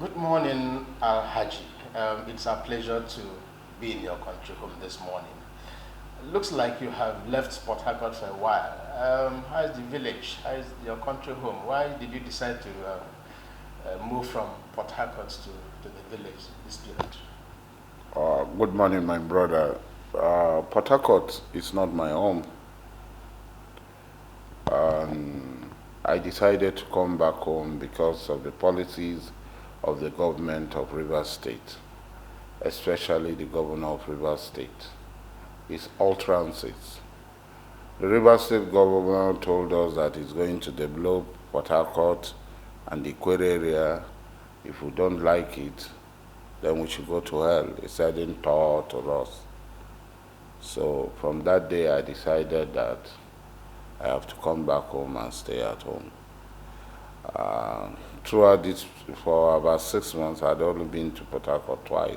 Good morning, Al-Haji. It's a pleasure to be in your country home this morning. Looks like you have left Port Harcourt for a while. How is the village? How is your country home? Why did you decide to move from Port Harcourt to the village this period? Good morning, my brother. Port Harcourt is not my home. I decided to come back home because of the policies of the government of Rivers State, especially the governor of Rivers State. It's utterances. The Rivers State governor told us that he's going to develop Port Harcourt and the Ikwere area. If we don't like it, then we should go to hell. He said in thought to us. So from that day, I decided that I have to come back home and stay at home. Throughout this, for about 6 months, I'd only been to Port Harcourt twice.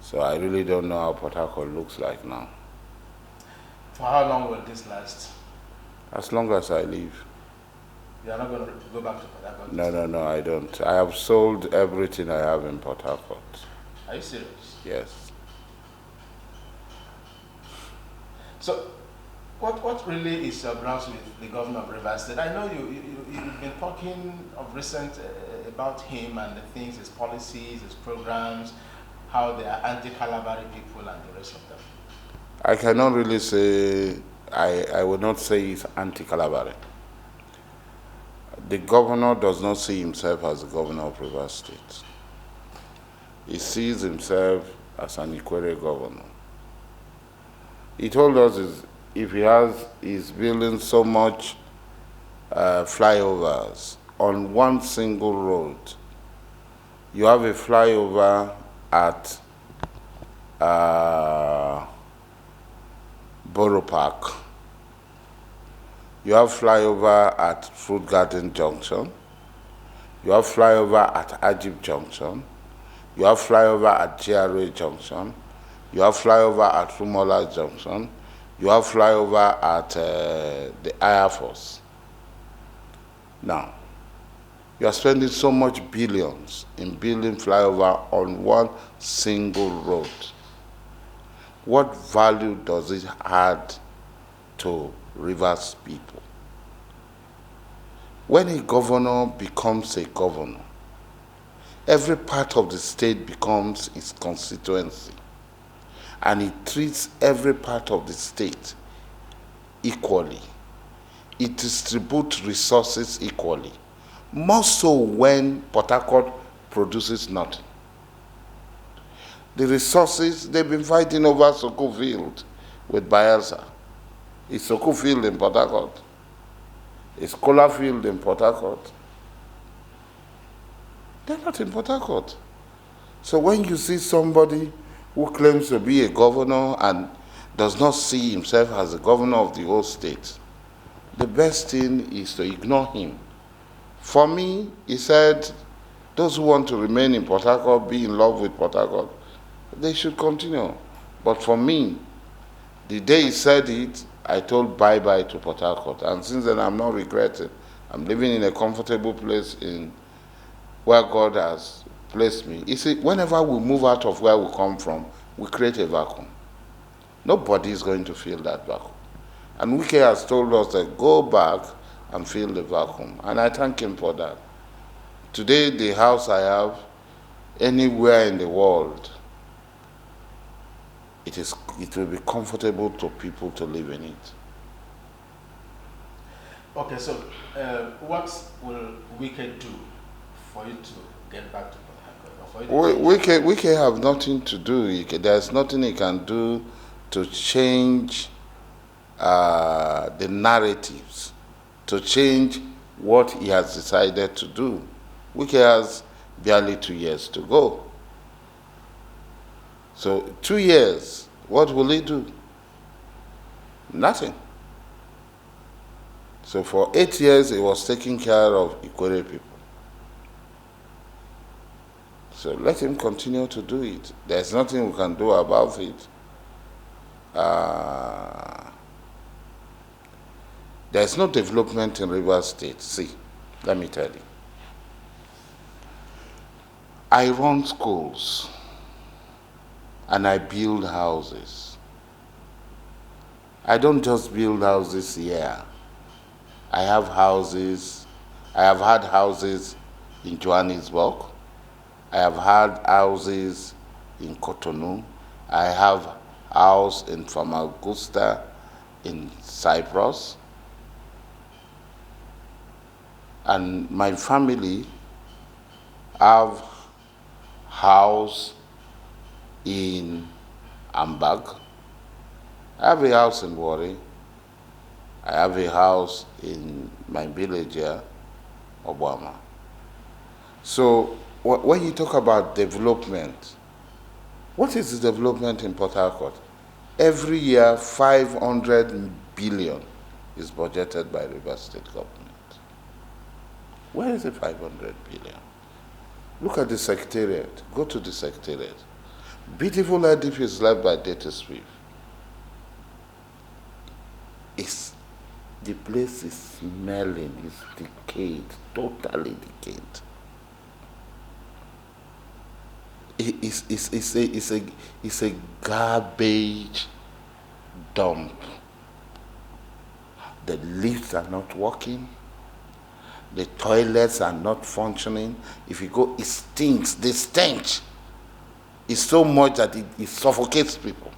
So I really don't know how Port Harcourt looks like now. For how long will this last? As long as I live. You are not going to go back to Port Harcourt? No, I don't. I have sold everything I have in Port Harcourt. Are you serious? Yes. So, what really is your grounds with the governor of Rivers State? I know you've been talking of recent about him and the things, his policies, his programs, how they are anti-Calabari people and the rest of them. I cannot really say, I would not say he's anti-Calabari. The governor does not see himself as the governor of Rivers State. He sees himself as an Ikwere governor. He told us if he's building so much flyovers on one single road. You have a flyover at Borough Park. You have flyover at Fruit Garden Junction. You have flyover at Ajib Junction. You have flyover at GRA Junction. You have flyover at Rumola Junction. You have flyover at the Air Force. Now, you are spending so much billions in building flyover on one single road. What value does it add to Rivers people? When a governor becomes a governor, every part of the state becomes his constituency, and he treats every part of the state equally. It distributes resources equally, more so when Port Harcourt produces nothing. The resources, they've been fighting over Soko Field with Bayelsa. Is Soko Field in Port Harcourt? Is Kola Field in Port Harcourt? They're not in Port Harcourt. So when you see somebody who claims to be a governor and does not see himself as the governor of the whole state, the best thing is to ignore him. For me, he said, those who want to remain in Port Harcourt, be in love with Port Harcourt, they should continue. But for me, the day he said it, I told bye-bye to Port Harcourt. And since then, I'm not regretting. I'm living in a comfortable place in where God has placed me. You see, whenever we move out of where we come from, we create a vacuum. Nobody is going to fill that vacuum. And Wike has told us that go back and fill the vacuum. And I thank him for that. Today, the house I have, anywhere in the world, it will be comfortable to people to live in it. Okay, so what will Wike do for you to get back to Port Harcourt? Wike have nothing to do. There's nothing he can do to change the narratives, to change what he has decided to do. Wike has barely 2 years to go. So 2 years, what will he do? Nothing. So for 8 years, he was taking care of Ikwere people. So let him continue to do it. There's nothing we can do about it. There's no development in Rivers State. See, let me tell you. I run schools and I build houses. I don't just build houses here. I have had houses in Johannesburg. I have had houses in Cotonou. I have house in Famagusta in Cyprus. And my family have house in Ambag. I have a house in Warri. I have a house in my village here, Obama. So when you talk about development, what is the development in Port Harcourt? Every year, 500 billion is budgeted by River State government. Where is the 500 billion? Look at the secretariat. Go to the secretariat. Beautiful edifice left by Data Swift. The place is smelling, it's decayed, totally decayed. It's a garbage dump. The lifts are not working. The toilets are not functioning. If you go, it stinks. The stench is so much that it suffocates people.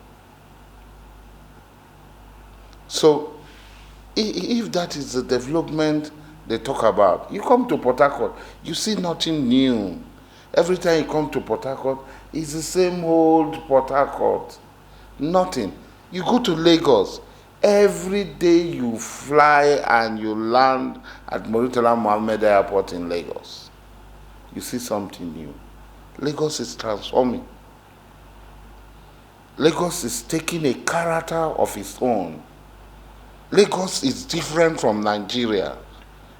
So, if that is the development they talk about, you come to Port Harcourt, you see nothing new. Every time you come to Port Harcourt, it's the same old Port Harcourt. Nothing. You go to Lagos, every day you fly and you land at Murtala Mohammed Airport in Lagos, you see something new. Lagos is transforming. Lagos is taking a character of its own. Lagos is different from Nigeria.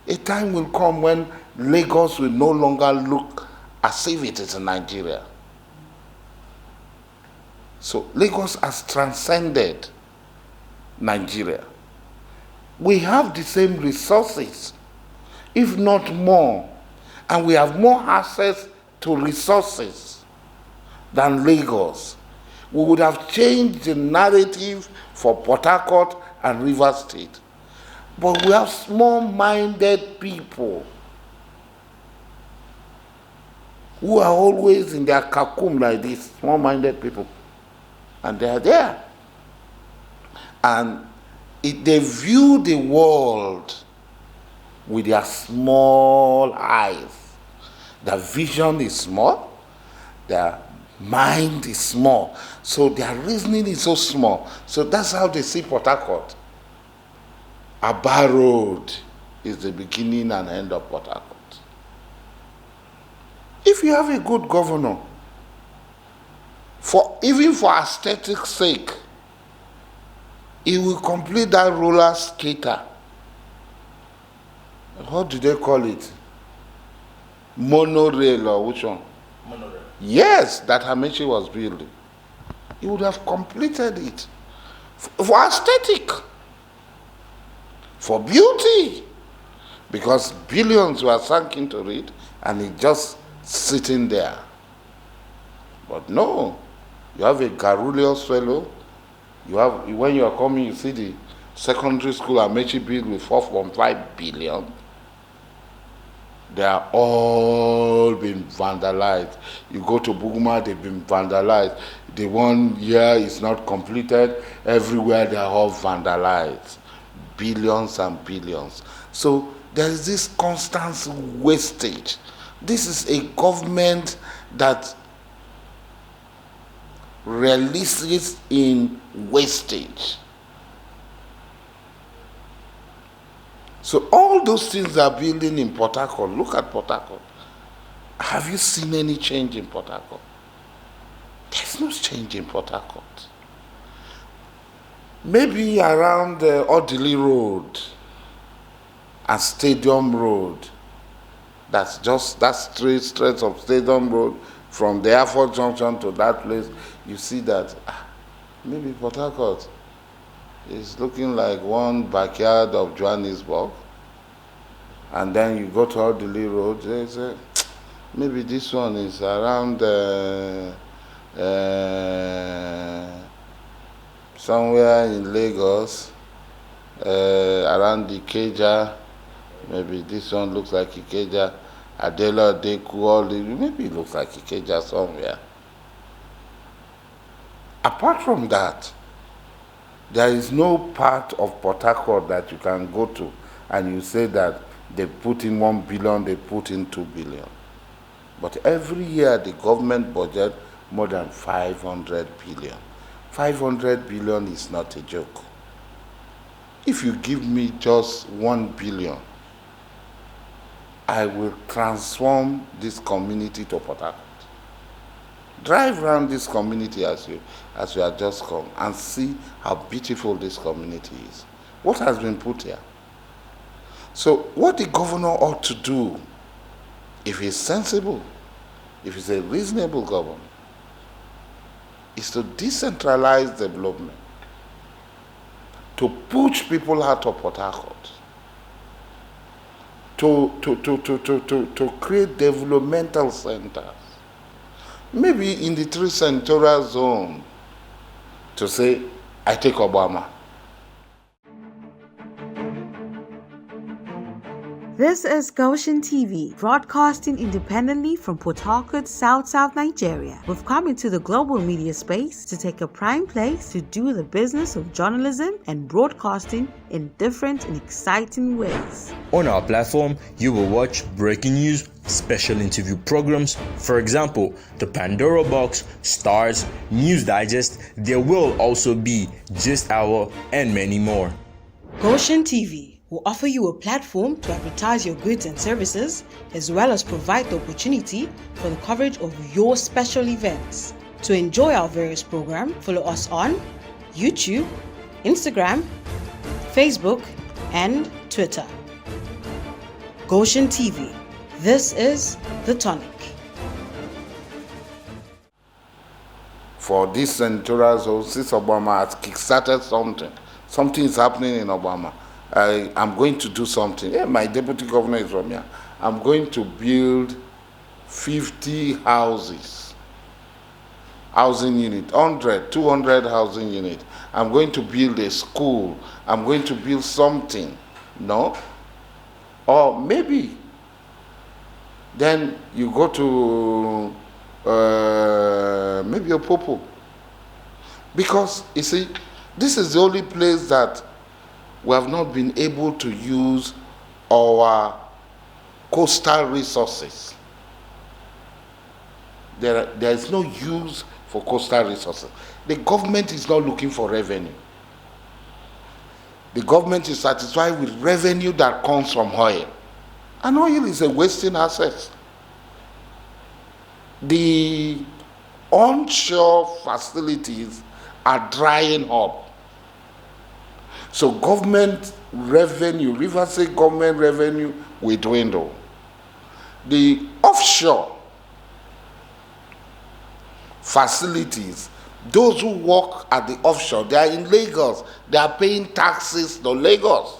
A time will come when Lagos will no longer look as if it is in Nigeria. So Lagos has transcended Nigeria. We have the same resources, if not more, and we have more access to resources than Lagos. We would have changed the narrative for Port Harcourt and River State. But we have small-minded people who are always in their cocoon like this, small-minded people. And they are there. And they view the world with their small eyes. Their vision is small. Their mind is small. So their reasoning is so small. So that's how they see Port Harcourt. Aba Road is the beginning and end of Port Harcourt. If you have a good governor, even for aesthetic's sake, he will complete that roller skater. What do they call it? Monorail or which one? Monorail. Yes, that Hamechi was building. He would have completed it for aesthetic, for beauty, because billions were sunk into it and it's just sitting there. But no, you have a garrulous fellow. When you are coming, you see the secondary school Amechi built with 4.5 billion. They are all been vandalized. You go to Buguma, they've been vandalized. The one here is not completed. Everywhere they are all vandalized. Billions and billions. So there is this constant wastage. This is a government that releases in wastage. So all those things are building in Port Harcourt. Look at Port Harcourt. Have you seen any change in Port Harcourt? There's no change in Port Harcourt. Maybe around Odili Road and Stadium Road. That's just that stretch of Stadium Road from the Airport Junction to that place. You see that maybe Port Harcourt is looking like one backyard of Johannesburg. And then you go to Odili Road, they say, Maybe this one is around somewhere in Lagos, around Ikeja. Maybe this one looks like Ikeja. Adela Deku, maybe it looks like Ikeja somewhere. Apart from that, there is no part of Port Harcourt that you can go to and you say that they put in 1 billion, they put in 2 billion. But every year the government budget more than 500 billion. 500 billion is not a joke. If you give me just 1 billion, I will transform this community to Port Harcourt. Drive around this community as you have just come and see how beautiful this community is. What has been put here? So what the governor ought to do, if he's sensible, if he's a reasonable governor, is to decentralize development, to push people out of Port Harcourt, to create developmental centers, maybe in the 3 senatorial zone, to say, I take Obama. This is Goshen TV, broadcasting independently from Port Harcourt, South Nigeria. We've come into the global media space to take a prime place to do the business of journalism and broadcasting in different and exciting ways. On our platform, you will watch breaking news, special interview programs, for example, the Pandora Box, Stars, News Digest. There will also be Gist Hour and many more. Goshen TV will offer you a platform to advertise your goods and services, as well as provide the opportunity for the coverage of your special events. To enjoy our various programs, follow us on YouTube, Instagram, Facebook, and Twitter. Goshen TV. This is The Tonic. For this senatorial zone, since Obama has kickstarted something is happening in Obama. I'm going to do something. Yeah, my deputy governor is from here. I'm going to build 50 housing unit, 100, 200 housing unit. I'm going to build a school. I'm going to build something. No? Or maybe then you go to maybe Opopo. Because, you see, this is the only place that we have not been able to use our coastal resources. There is no use for coastal resources. The government is not looking for revenue. The government is satisfied with revenue that comes from oil. And oil is a wasting asset. The onshore facilities are drying up. So government revenue, River State government revenue will dwindle. The offshore facilities, those who work at the offshore, they are in Lagos, they are paying taxes to Lagos.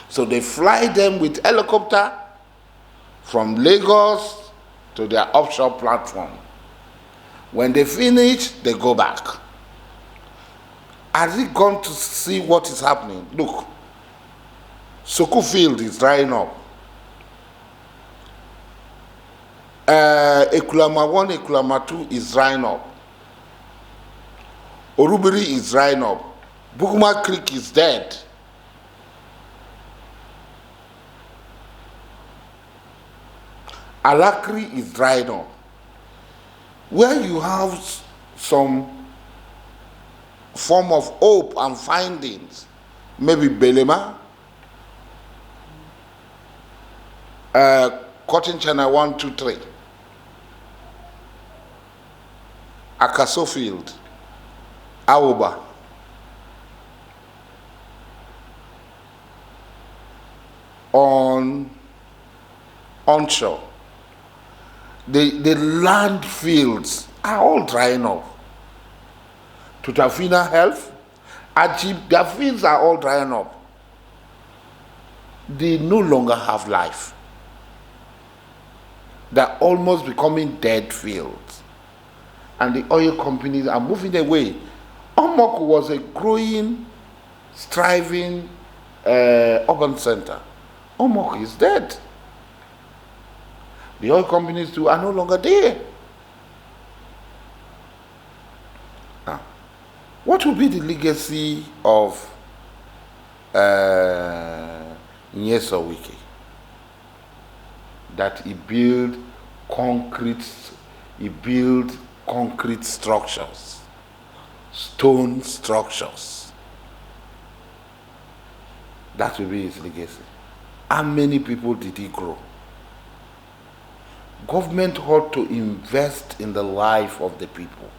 So they fly them with helicopter from Lagos to their offshore platform. When they finish, they go back. Has he gone to see what is happening? Look, Soko Field is drying up. Ekulama 1, Ekulama 2 is drying up. Orubiri is drying up. Bukuma Creek is dead. Alakri is drying up. Where you have some form of hope and findings, maybe Belema, Cotton China 1, 2, 3, Akaso Field, Aoba, onshore. The land fields are all drying up. Tutafina Health, Ajib, their fields are all drying up. They no longer have life. They're almost becoming dead fields. And the oil companies are moving away. Omok was a growing, striving urban center. Omok is dead. The oil companies too are no longer there. Now, what will be the legacy of Nyeso Wike? That he built concrete structures, stone structures. That will be his legacy. How many people did he grow? Government ought to invest in the life of the people.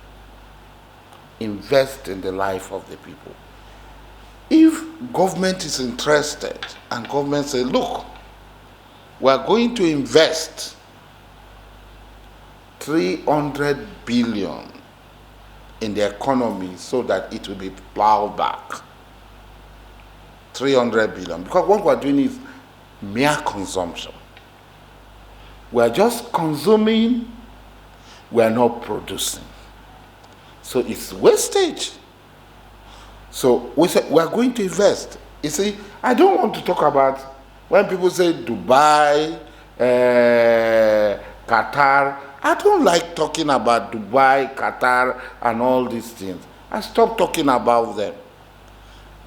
Invest in the life of the people. If government is interested and government say, look, we are going to invest 300 billion in the economy so that it will be plowed back. 300 billion. Because what we are doing is mere consumption. We are just consuming, we are not producing. So it's wastage. So we say we are going to invest. You see, I don't want to talk about when people say Dubai, Qatar. I don't like talking about Dubai, Qatar, and all these things. I stopped talking about them.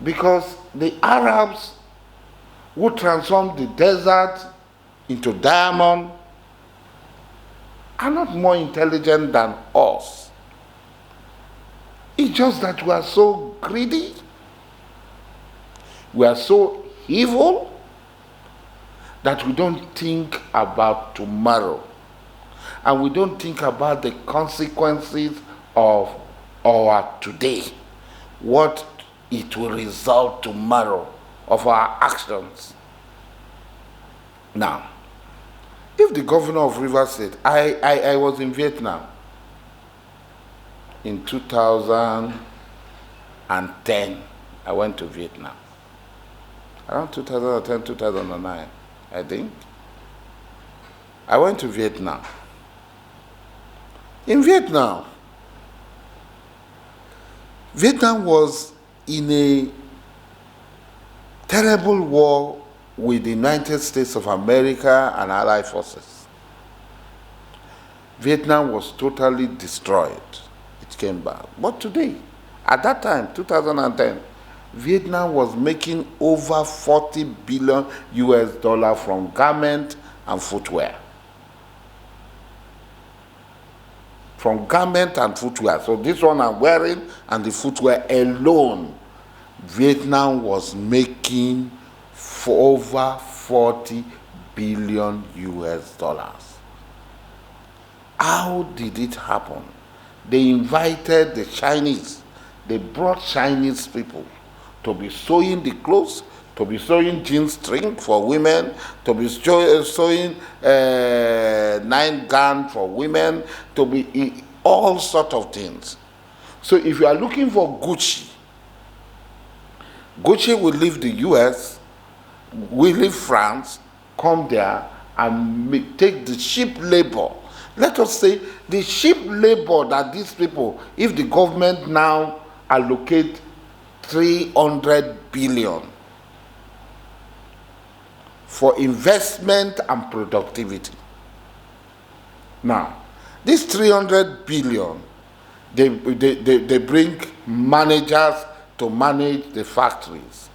Because the Arabs who transformed the desert into diamond are not more intelligent than us. It's just that we are so greedy, we are so evil, that we don't think about tomorrow. And we don't think about the consequences of our today, what it will result tomorrow of our actions. Now, if the governor of Rivers State, I was in Vietnam in 2010. I went to Vietnam. Around 2010, 2009, I think. I went to Vietnam. In Vietnam, Vietnam was in a terrible war with the United States of America and Allied forces. Vietnam was totally destroyed. It came back. But today, at that time, 2010, Vietnam was making over 40 billion US dollars from garment and footwear. From garment and footwear. So this one I'm wearing and the footwear alone, Vietnam was making for over 40 billion US dollars. How did it happen? They invited the Chinese. They brought Chinese people to be sewing the clothes, to be sewing jean string for women, to be sewing nightgown for women, to be all sort of things. So if you are looking for Gucci, Gucci will leave the US, will leave France, come there and take the cheap labor. Let us say the cheap labor that these people, if the government now allocate 300 billion for investment and productivity. Now, this 300 billion, they bring managers to manage the factories.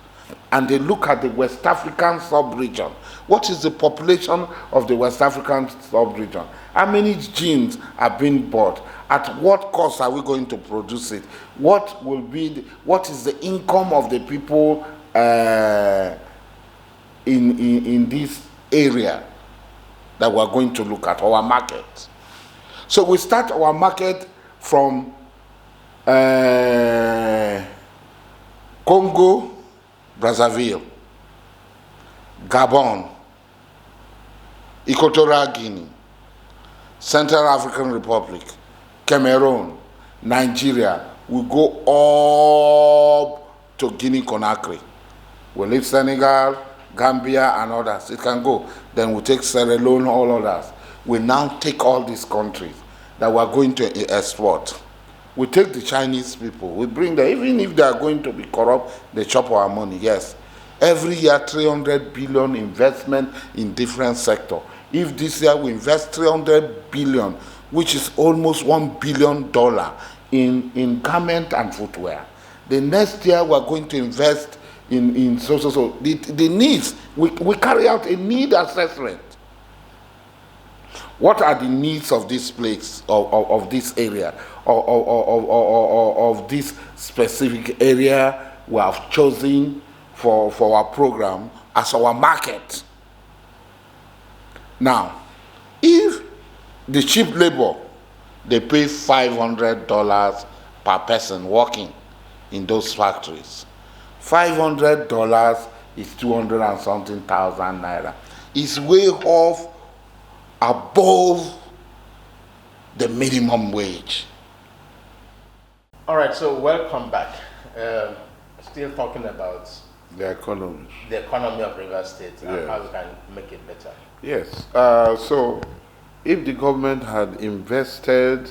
And they look at the West African sub-region. What is the population of the West African sub-region? How many jeans are being bought? At what cost are we going to produce it? What is the income of the people in this area that we're going to look at, our market? So we start our market from Congo, Brazzaville, Gabon, Equatorial Guinea, Central African Republic, Cameroon, Nigeria. We go up to Guinea-Conakry. We leave Senegal, Gambia, and others. It can go. Then we take Sierra Leone, all others. we now take all these countries that we are going to export. We take the Chinese people, we bring them, even if they are going to be corrupt, they chop our money, yes. Every year, 300 billion investment in different sectors. If this year we invest 300 billion, which is almost $1 billion in garment and footwear, the next year we are going to invest in so. The needs, we carry out a need assessment. What are the needs of this place, of this area, of this specific area we have chosen for our program as our market? Now, if the cheap labor, they pay $500 per person working in those factories. $500 is 200 and something thousand naira. It's way off above the minimum wage. All right, so welcome back. Still talking about The economy. the economy of Rivers State and Yes. how we can make it better. Yes. So, if the government had invested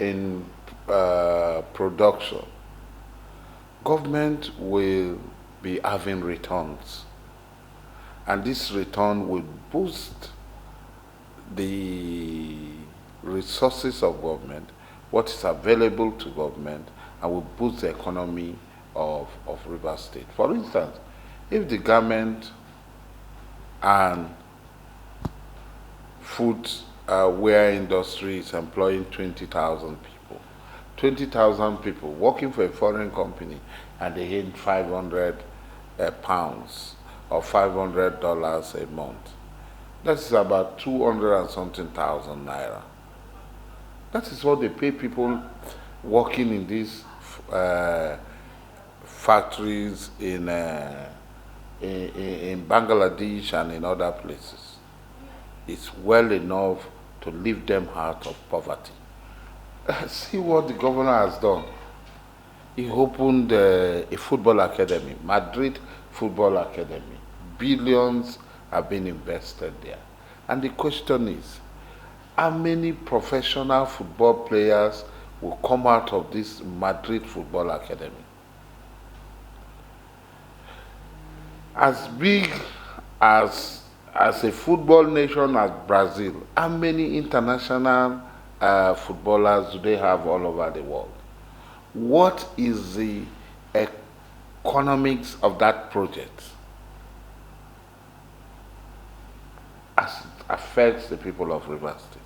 in production, government will be having returns, and this return will boost the resources of government, what is available to government, and will boost the economy of Rivers State. For instance, if the government and footwear industry is employing 20,000 people, 20,000 people working for a foreign company, and they earn 500 pounds or $500 a month. That is about 200 and something thousand naira. That is what they pay people working in these factories in Bangladesh and in other places. It's well enough to lift them out of poverty. See what the governor has done. He opened a football academy, Madrid Football Academy. Billions have been invested there. And the question is, how many professional football players will come out of this Madrid Football Academy? As big as a football nation as Brazil, how many international footballers do they have all over the world? What is the economics of that project as it affects the people of Rivers State?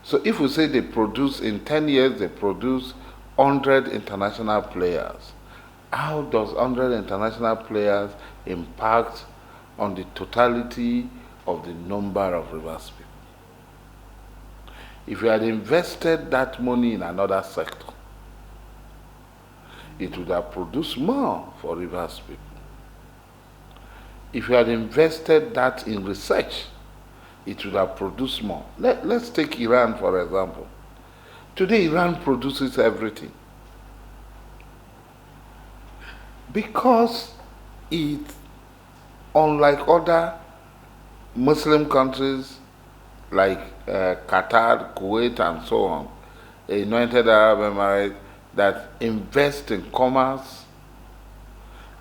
So if we say they produce, in 10 years, they produce 100 international players, how does 100 international players impact on the totality of the number of Rivers people? If you had invested that money in another sector, it would have produced more for Rivers people. If you had invested that in research, it would have produced more. Let's take Iran, for example. Today, Iran produces everything. Because it, unlike other Muslim countries like Qatar, Kuwait, and so on, the United Arab Emirates, that invest in commerce,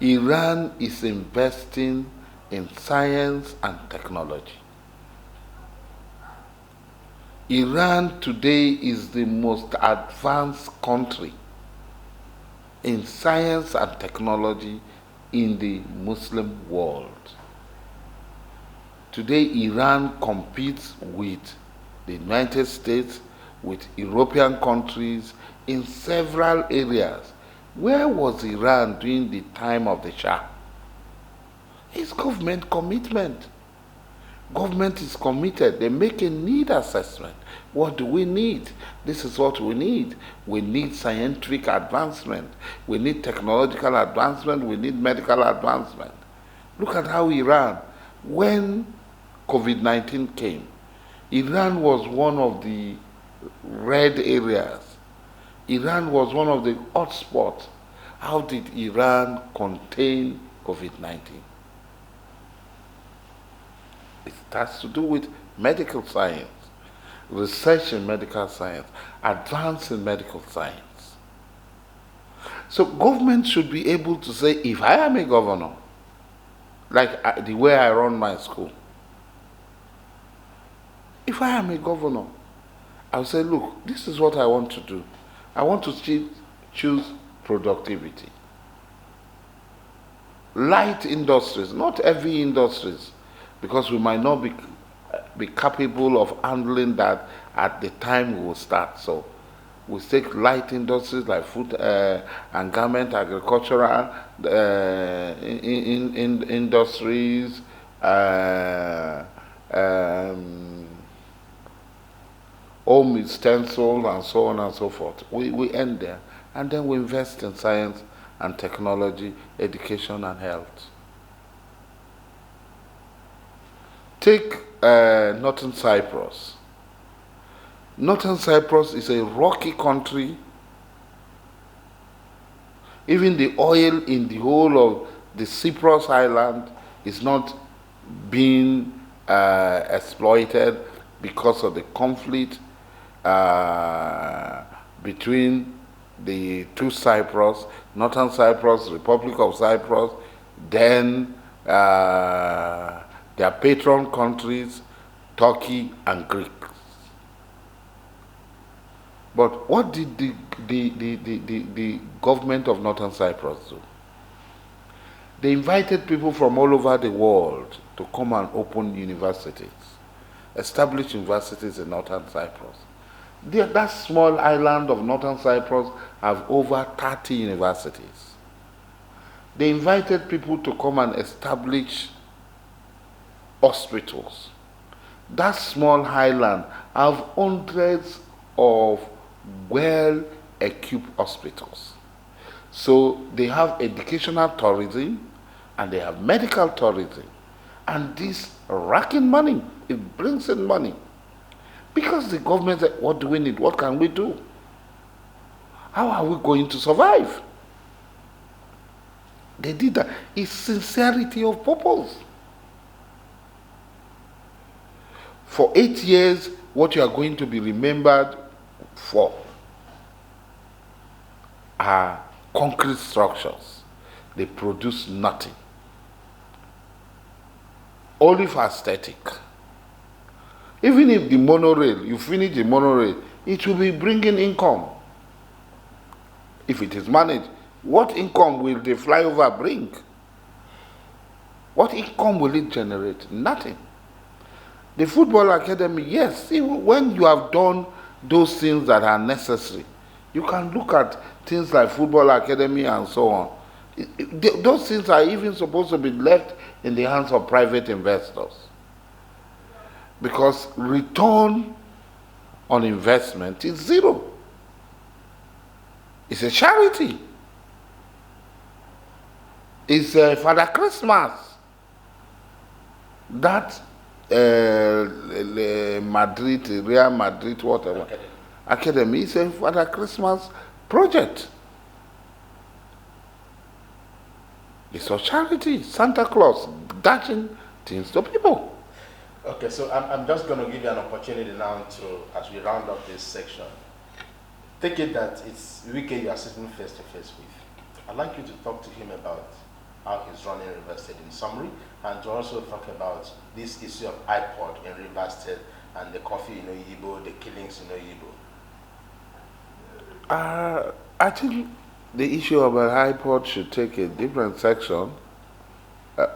Iran is investing in science and technology. Iran today is the most advanced country in science and technology in the Muslim world. Today, Iran competes with the United States, with European countries in several areas. Where was Iran during the time of the Shah? It's government commitment. Government is committed. They make a need assessment. What do we need? This is what we need. We need scientific advancement. We need technological advancement. We need medical advancement. Look at how Iran, when COVID-19 came, Iran was one of the red areas. Iran was one of the hotspots. How did Iran contain COVID-19? It has to do with medical science, research in medical science, advance in medical science. So government should be able to say, if I am a governor, like the way I run my school, if I am a governor, I'll say, look, this is what I want to do. I want to choose productivity. Light industries, not heavy industries, because we might not be capable of handling that at the time we will start. So we take light industries like food and garment, agricultural industries, home utensils, and so on and so forth. We end there, and then we invest in science and technology, education and health. Take Northern Cyprus. Northern Cyprus is a rocky country. Even the oil in the whole of the Cyprus island is not being exploited because of the conflict between the two Cyprus, Northern Cyprus, Republic of Cyprus, then their patron countries, Turkey and Greece. But what did the government of Northern Cyprus do? They invited people from all over the world to come and open universities, establish universities in Northern Cyprus. That small island of Northern Cyprus have over 30 universities. They invited people to come and establish hospitals. That small island have hundreds of well-equipped hospitals. So they have educational tourism and they have medical tourism. And this racking money, it brings in money. Because the government said, what do we need? What can we do? How are we going to survive? They did that. It's sincerity of purpose. For 8 years, what you are going to be remembered for are concrete structures. They produce nothing. Only for aesthetic. Even if the monorail, you finish the monorail, it will be bringing income. If it is managed, what income will the flyover bring? What income will it generate? Nothing. The football academy, yes, see, when you have done those things that are necessary, you can look at things like football academy and so on. Those things are even supposed to be left in the hands of private investors. Because return on investment is zero. It's a charity. It's Father Christmas. That Madrid, Real Madrid, whatever, academy is a Father Christmas project. It's a charity. Santa Claus dashing things to people. Okay, so I'm just going to give you an opportunity now to, as we round up this section, take it that it's Wike you are sitting face to face with. I'd like you to talk to him about how he's running River State in summary, and to also talk about this issue of iPod in River State and the coffee in Oyibo, the killings in Oyibo. I think the issue about iPod should take a different section,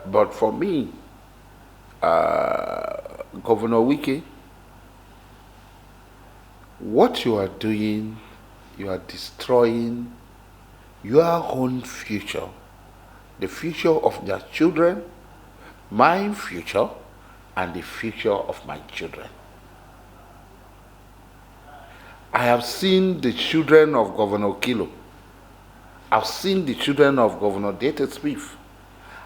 but for me, Governor Wike, what you are doing, you are destroying your own future, the future of their children, my future, and the future of my children. I have seen the children of Governor Kilo. I've seen the children of Governor Dated Smith.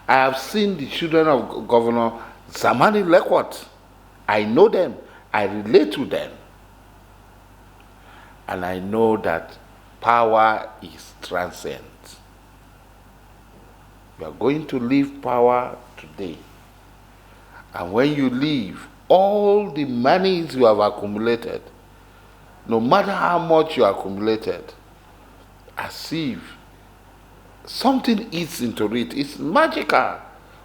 I have seen the children of Governor Zamani Lekwat. I know them. I relate to them. And I know that power is transient. You are going to leave power today. And when you leave, all the monies you have accumulated, no matter how much you accumulated, as if something eats into it. It's magical.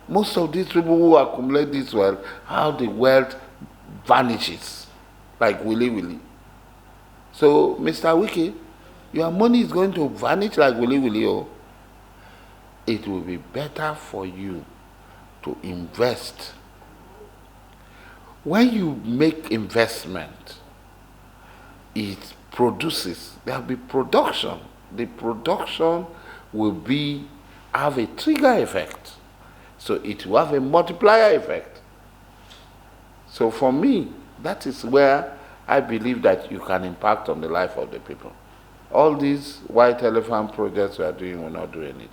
Most of these people who accumulate this wealth, how the wealth vanishes like willy willy. So, Mr. Wike, your money is going to vanish like willy willy. Oh, it will be better for you to invest. When you make investment, it produces, there will be production. The production will have a trigger effect. So it will have a multiplier effect. So for me, that is where I believe that you can impact on the life of the people. All these white elephant projects we are doing, we're not doing it.